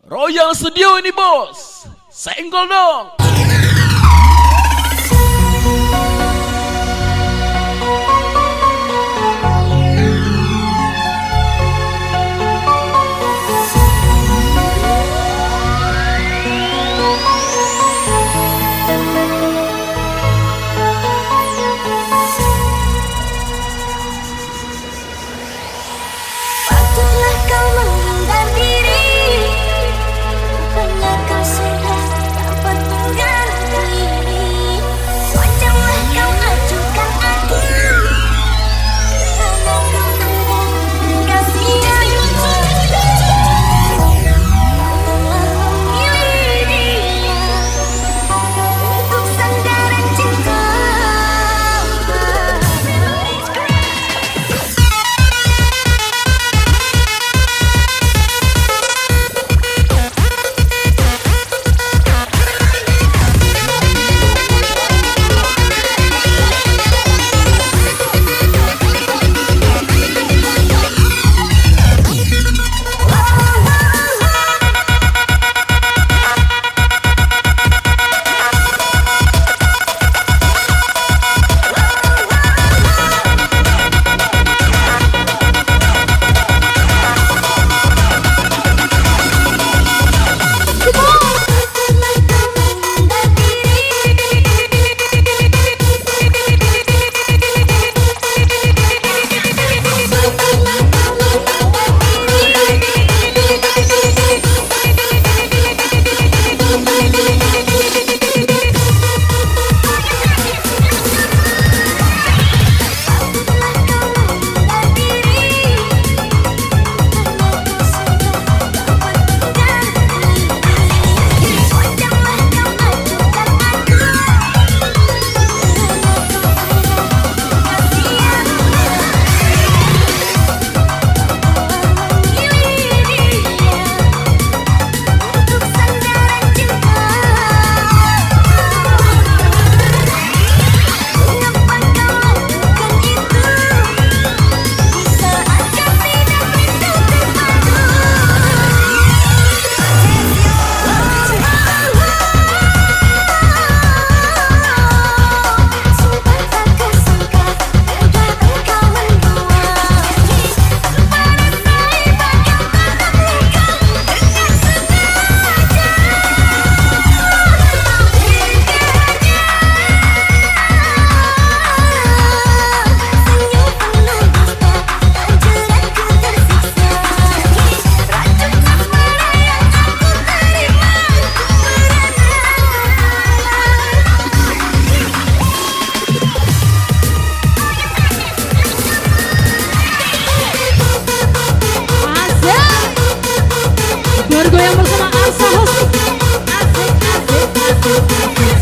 Royal Studio ini bos, senggol dong. Bergoyang bersama Arsa Hostik. Asik, asik, asik.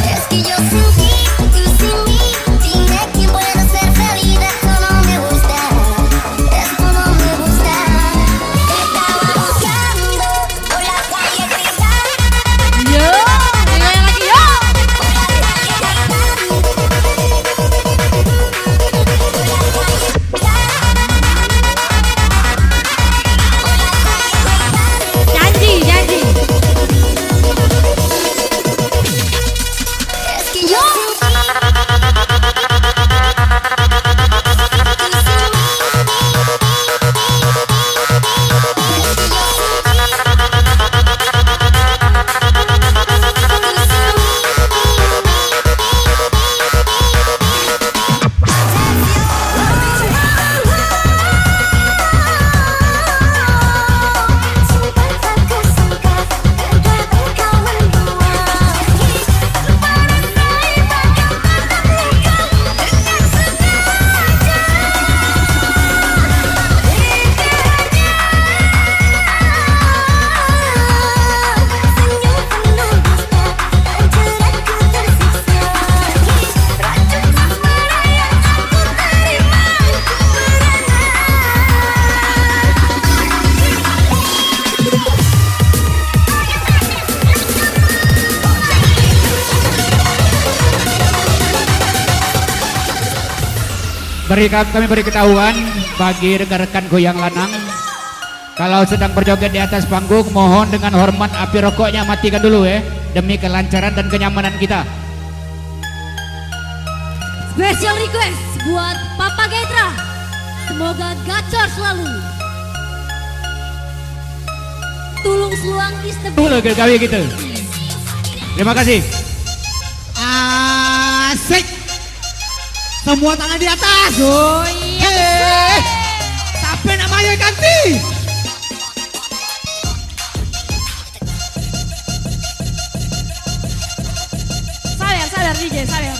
Es que yo sin ti, tú sin mí, dime quién puede ser feliz, esto no me gusta. Kami beri ketahuan bagi rekan-rekan goyang lanang, kalau sedang berjoget di atas panggung, mohon dengan hormat api rokoknya matikan dulu ya, demi kelancaran dan kenyamanan kita. Special request buat Papa Getra. Semoga gacor selalu. Tulung seluang istri. Dulu kami gitu. Terima kasih. Asik. Semua tangan di atas. Goyang. Sampai namanya ganti. Sabar DJ, sabar.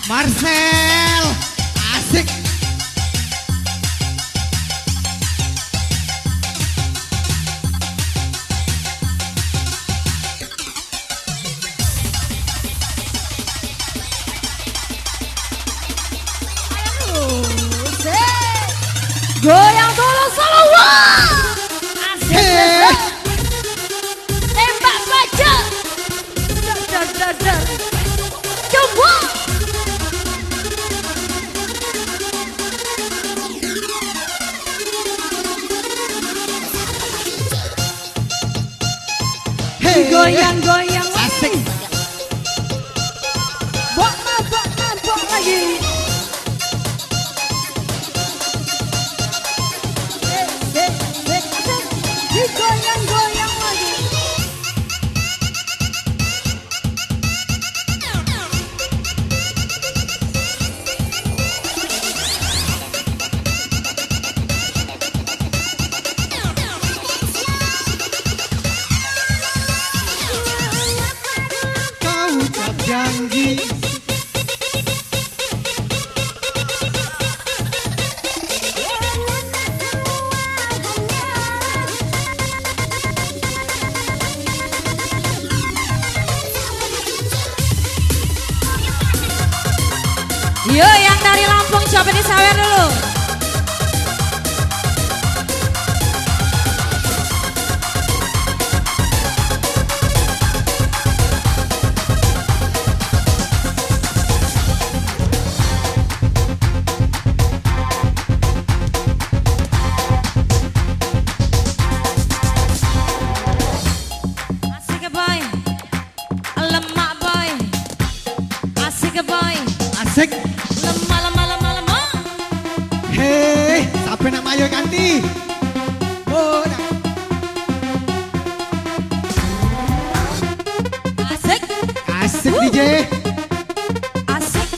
Marcel, asik. Goyang dulu semua. Asik. Tembak baja. Dar. Coba. Goyang asik. Bok lagi. Goyang lagi. Kau ucap janji. Yo, yang dari Lampung coba disawer dulu. Asik boy, lemak boy, asik boy, Asik. lemah. Hei, sampai namanya ganti. Oh, nah. Asik, Asik DJ. asik.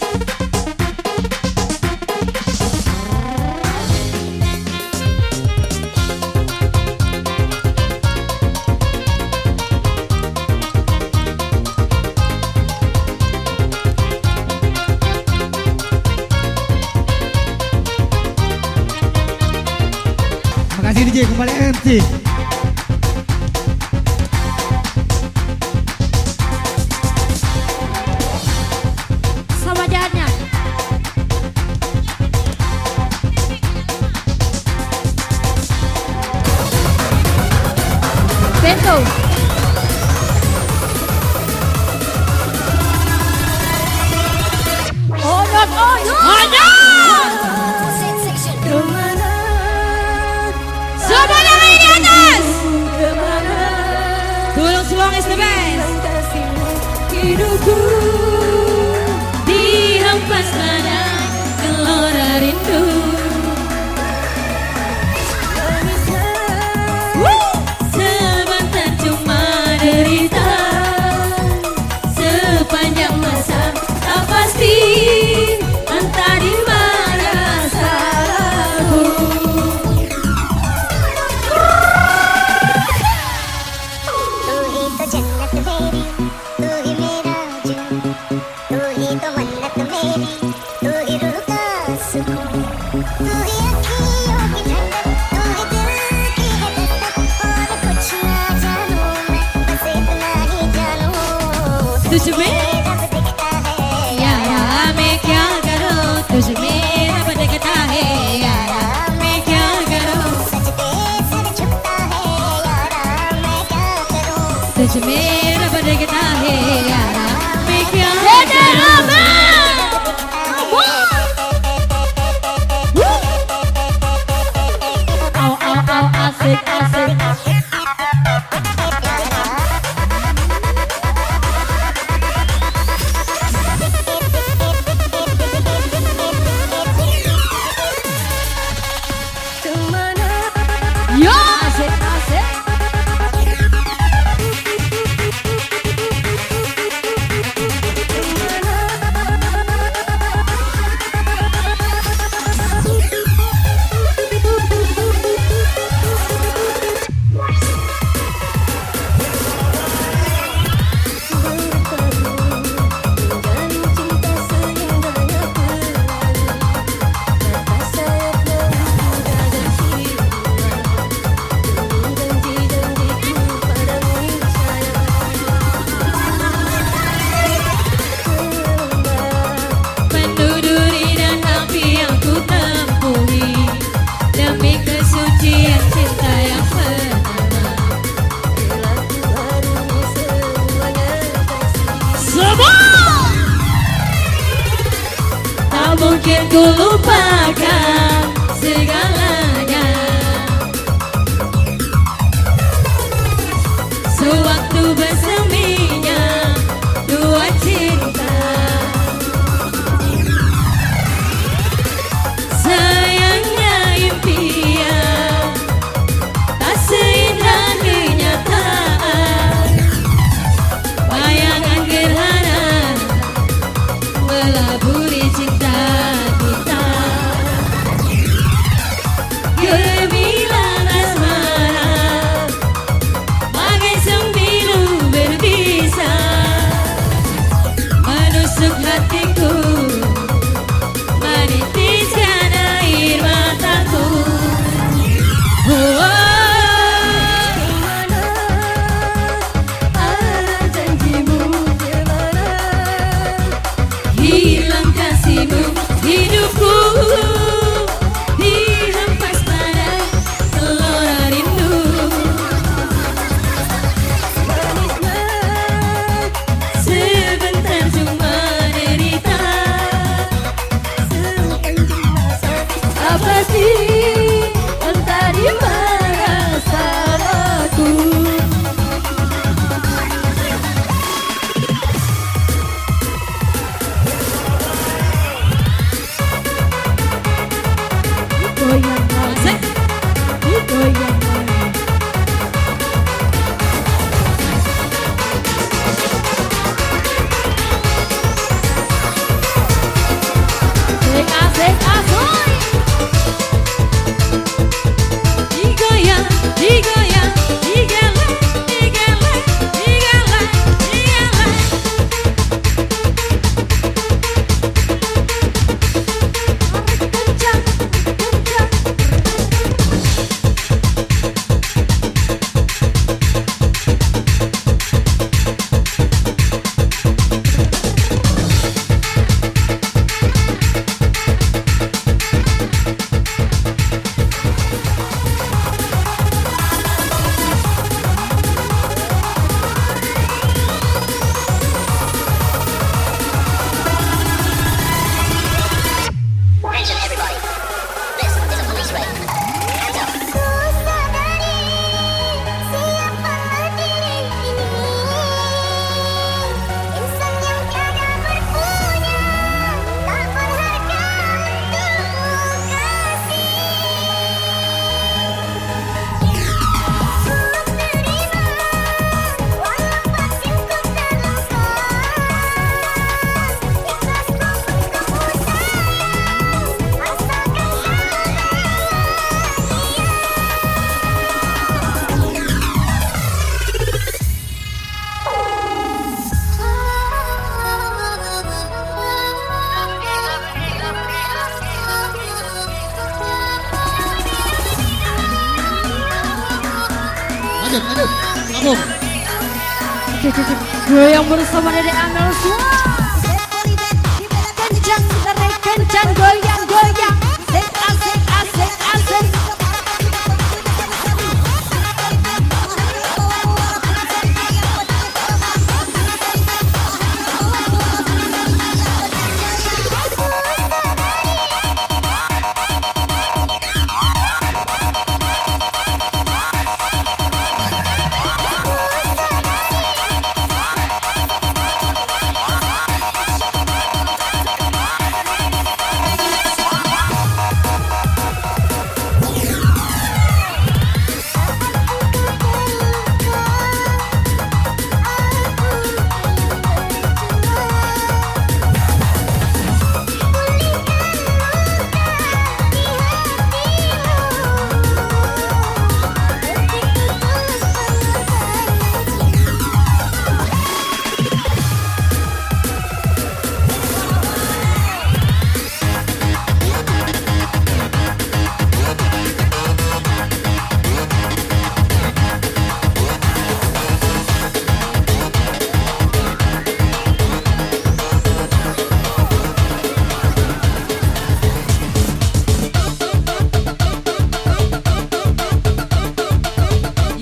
Makasih DJ, kembali MC. Sama jahatnya. Bento. Oh no. Kemana? Semua yang di atas. Tulung seluang is the best. Hidupku dihempas pada gelora rindu. Sebentar cuma derita, sepanjang masa tak pasti entah di mana salahku. तू ही तो जन्नत मेरी, तू ही मेरा जान, तू ही तो मन्नत मेरी, तू ही रूह का सुकून, तू ही अखियों तुझ में यारा मैं क्या करूं, तुझ में रब देखता है यारा मैं क्या करूं, तुझ में रब देखता है यारा मैं क्या करूं। Asik, asik. Yo, asik, asik. Mungkin ku lupakan segalanya sewaktu berseminya dua cinta. Sayangnya impian tak seindah kenyataan, bayangan gerhana melaburi cinta. Gemilang asmara bagai sembilu berbisa menusuk hatiku, menitiskan air mataku. Arah janjimu kemana, hilang kasihmu hidupku. Entah di mana salahku. Goyang lagi, goyang lagi. Asik, asik. Digoyang, digeleng, digeleng, digeleng, digeleng. Kencang, kencang. Lanjut, lanjut. Sambung. Goyang bersama Dede Amel semua. Kencang, tarik kencang, goyang, goyang. Asik, asik, asik, asik.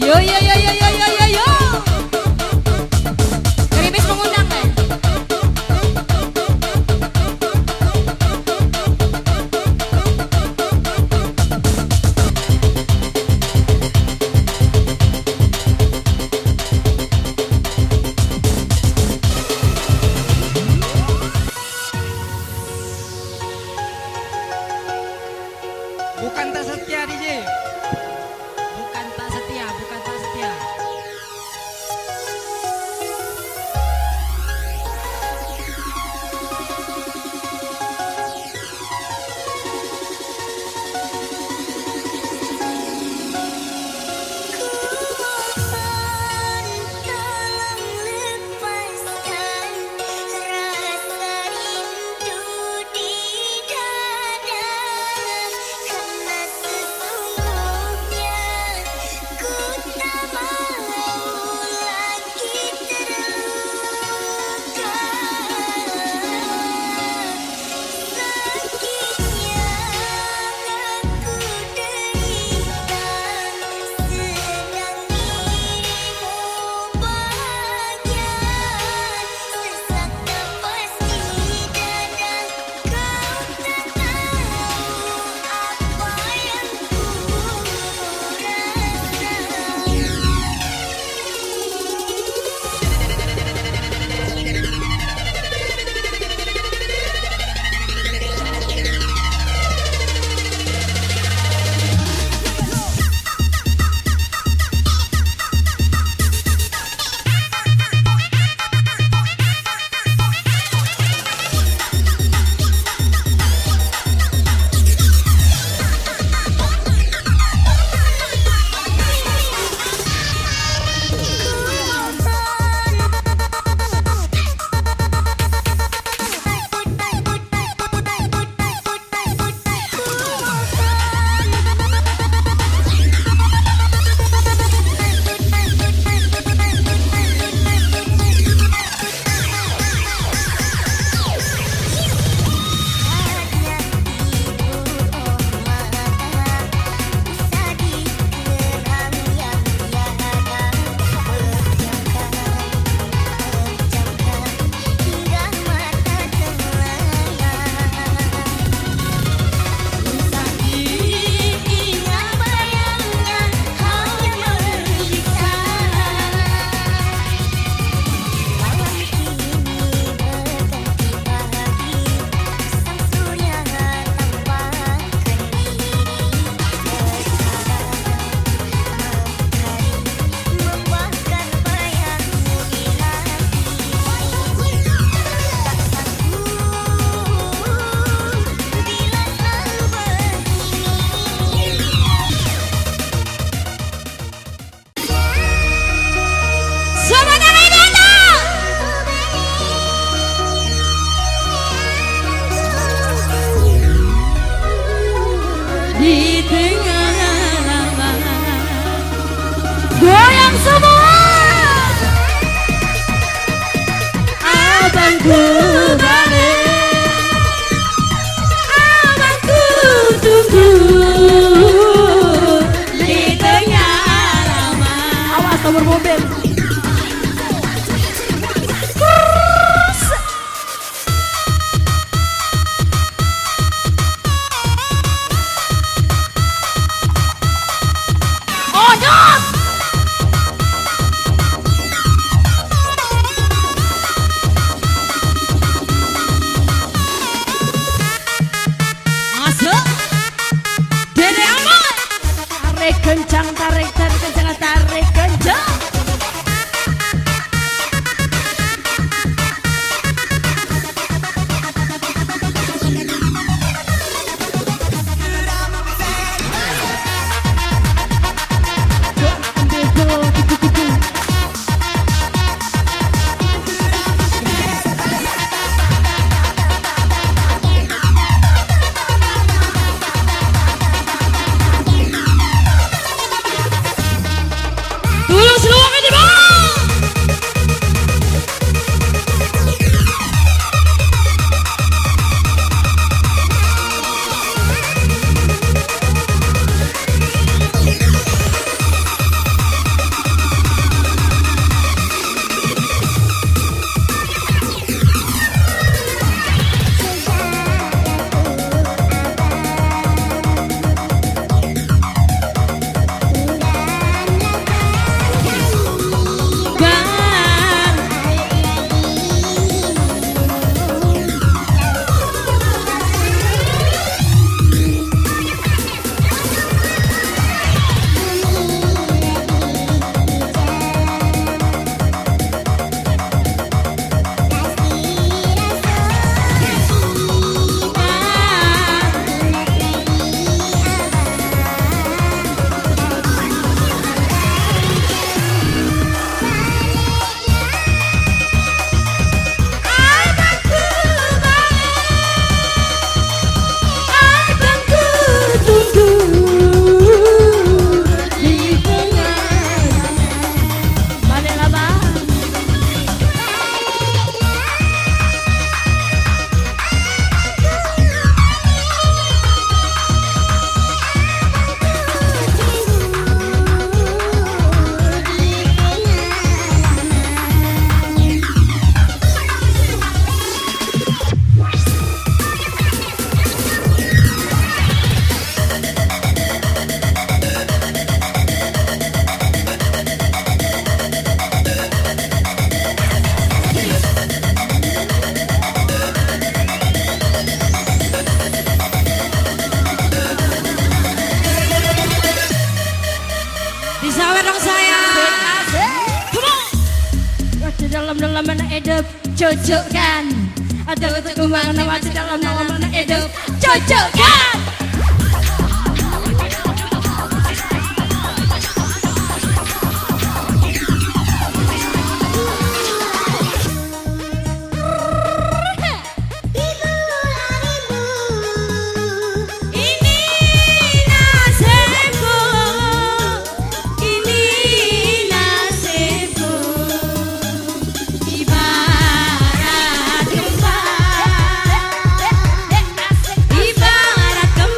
Yo yo yo yo yo yo yo yo. Gerimis mengundang kan? Bukan tak setia DJ. Bukan tak setia, bukan tak setia. Goyang semua. abangku balik, abangku tunggu di tengah halaman. Awas nomor mobil. Masuk Dede Amal. Tarik kencang, tarik kencang, tarik kencang. Tulung seluruh di bawah. Disawer dong saya. Come on. Di dalam mana hidup cocok kan? Ada untuk kembang nama di dalam mana hidup cocok kan? Ini nasibku, ini nasibku. Ibarat kembang, ibarat kembang.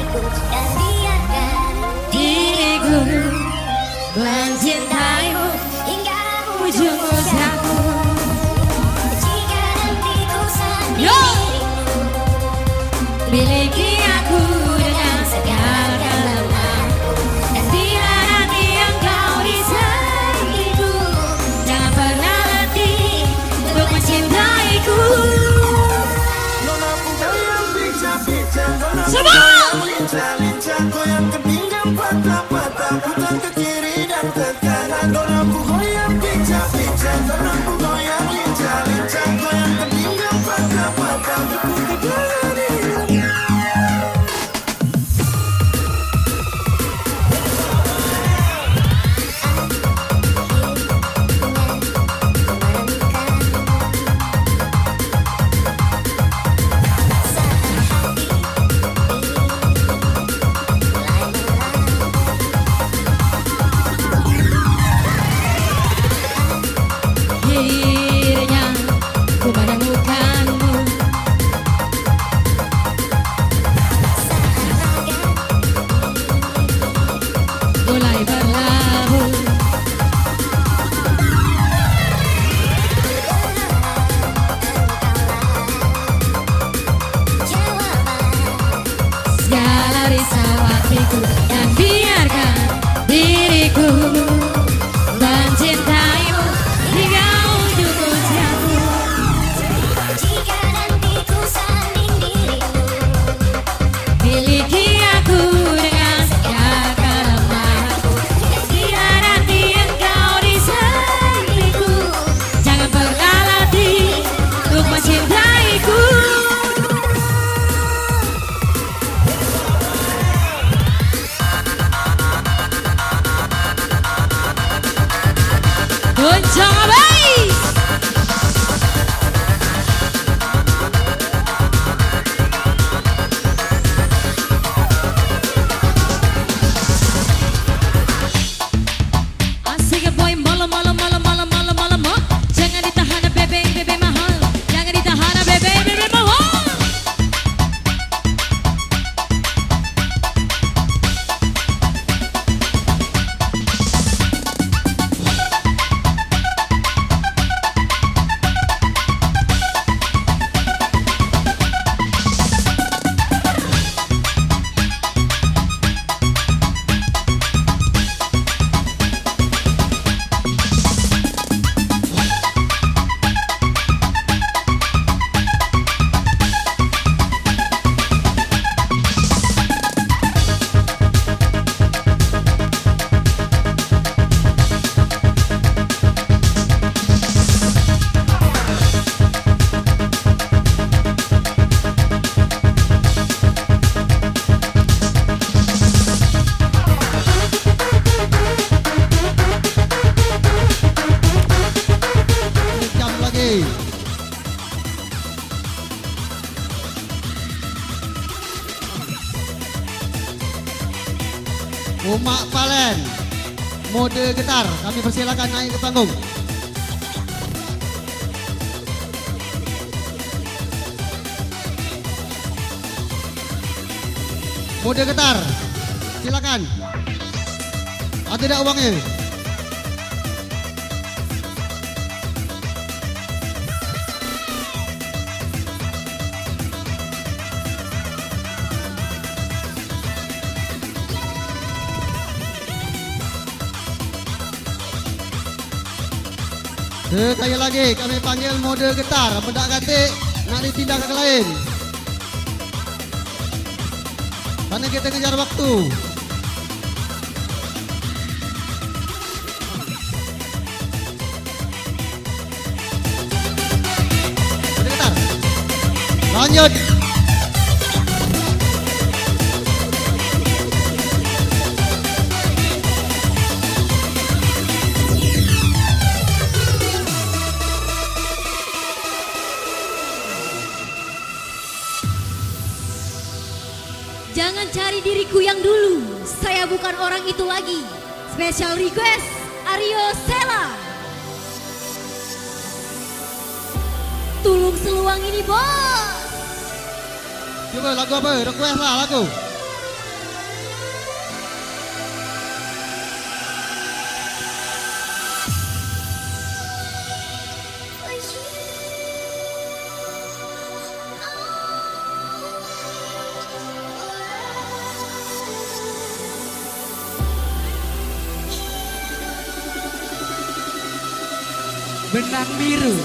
aku dan biarkan diriku mencintaimu hingga ujung usiaku. Jika nanti ku Yo! sendirimu, Miliki aku dengan segala kelemahanku, dan bila nanti engkau di sampingku, jangan pernah henti untuk mencintaiku. Semua! Akhirnya ku menemukanmu, mulai berlabuh. Segala risau hatiku, dan biarkan diriku mencintaimu hingga ujung usiaku. jika nanti ku sanding dirimu, Miliki aku dengan segala kelemahanku, dan bila nanti engkau di sampingku, jangan pernah latih untuk mencintaiku. Goncang abis. Asik boy malam malam malam malam malam malam oh. Jangan ditahan bebe bebe mahal, jangan ditahan bebe bebe mahal. Jam lagi. Umak Palen, mode getar, kami persilakan naik ke panggung. Mode getar, silakan. Ada tak uangnya? Sekali lagi kami panggil mode getar, bedak katik nak ditindak ke lain. Karena kita kejar waktu. Mode getar. Lanjut. Jangan cari diriku yang dulu, saya bukan orang itu lagi. Special request Aryo Sela. Tulung seluang ini bos. Coba lagu apa? Request lah lagu. benang biru.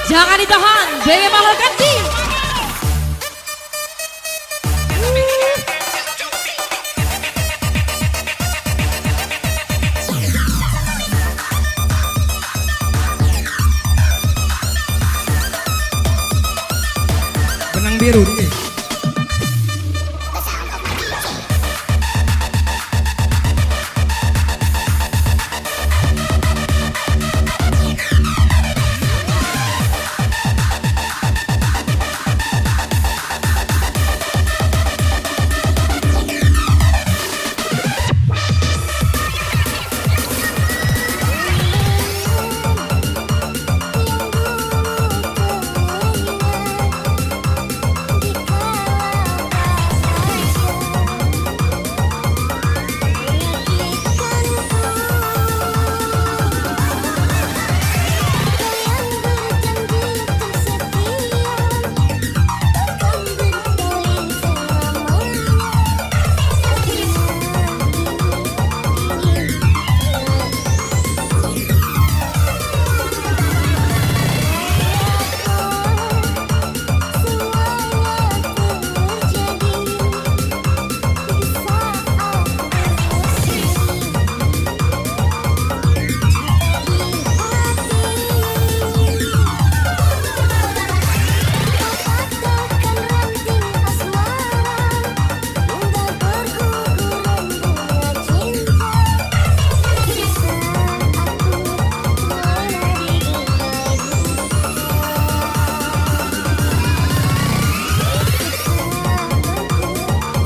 Jangan ditahan, Bebe Mahal Kanti. biru ini.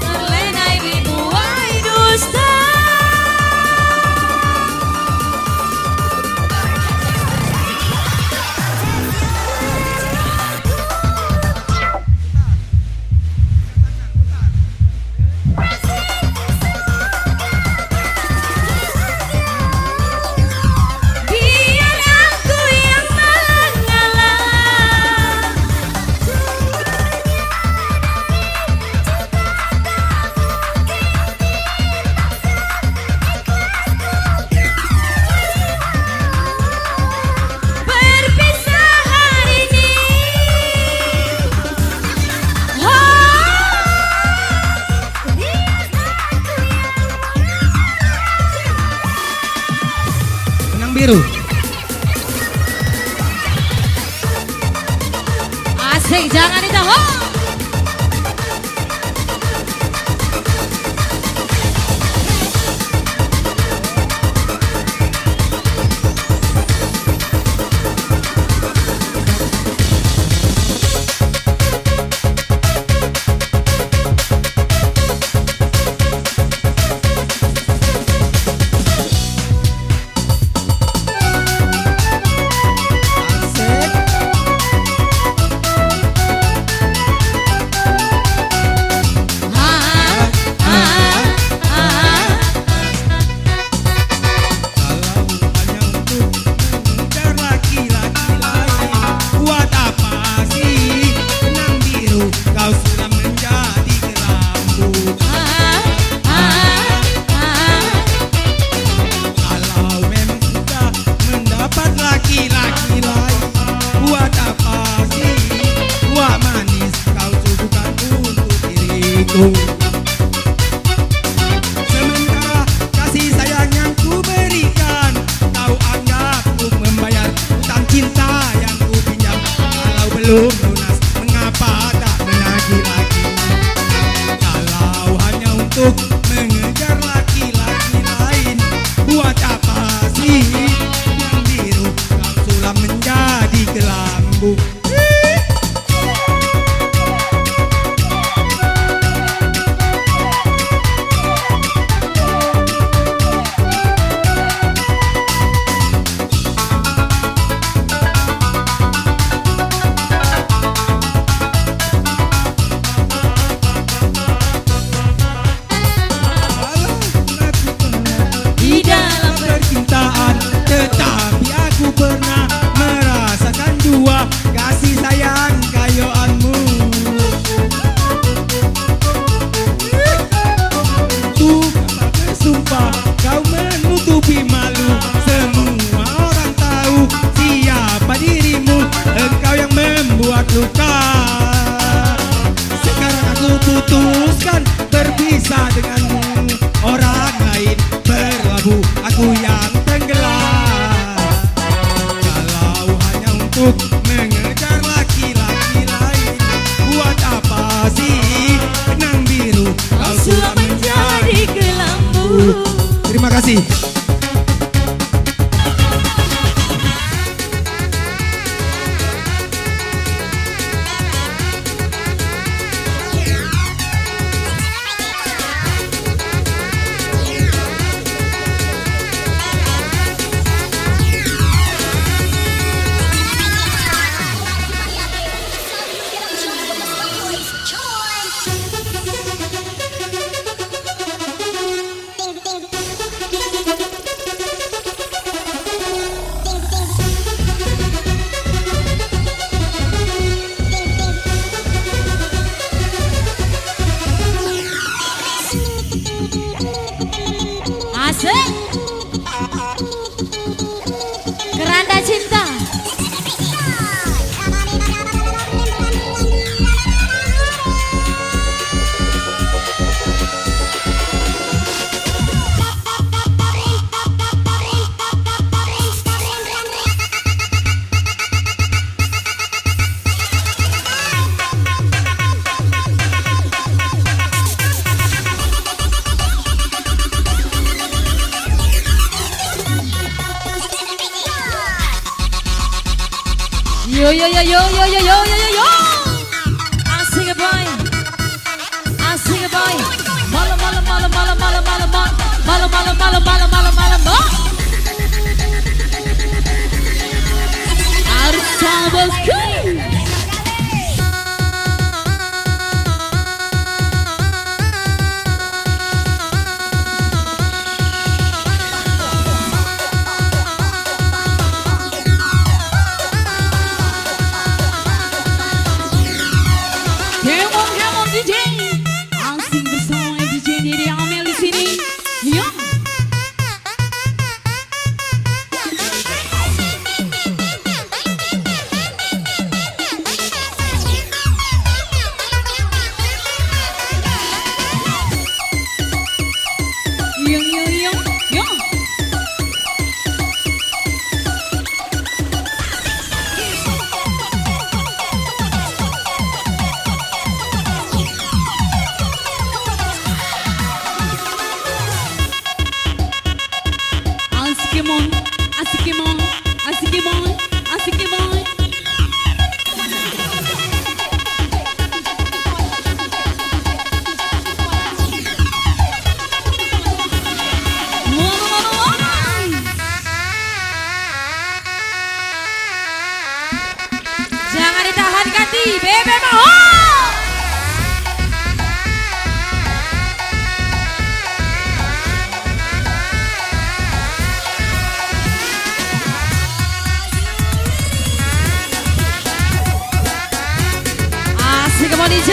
Terlena dibuai dusta. Biar aku yang mengalah. Berpisah hari ini. Benang biru. Asik, jangan ditahan. Sementara kasih sayang yang ku berikan, kau anggap ku membayar utang cinta yang ku pinjam. Kalau belum lunas, mengapa tak menagih lagi? Kalau hanya untuk mengejar laki-laki lain, buat apa sih yang biru kau sulam menjadi kelambu? Terima kasih. Asik. Keranda cinta. Yo yo yo yo yo yo yo yo yo. Asik boy. Asik boy. Malam malam malam malam malam malam malam malam malam malam malam malam malam. Arca bosku. Come on DJ. Asik bersama DJ Diri Amel di sini. Yo. Yo yo yo yo. Asikimon, asikimon, asikimon, asikimon. Jangan ditahan ganti, bebe mohon. Come on DJ.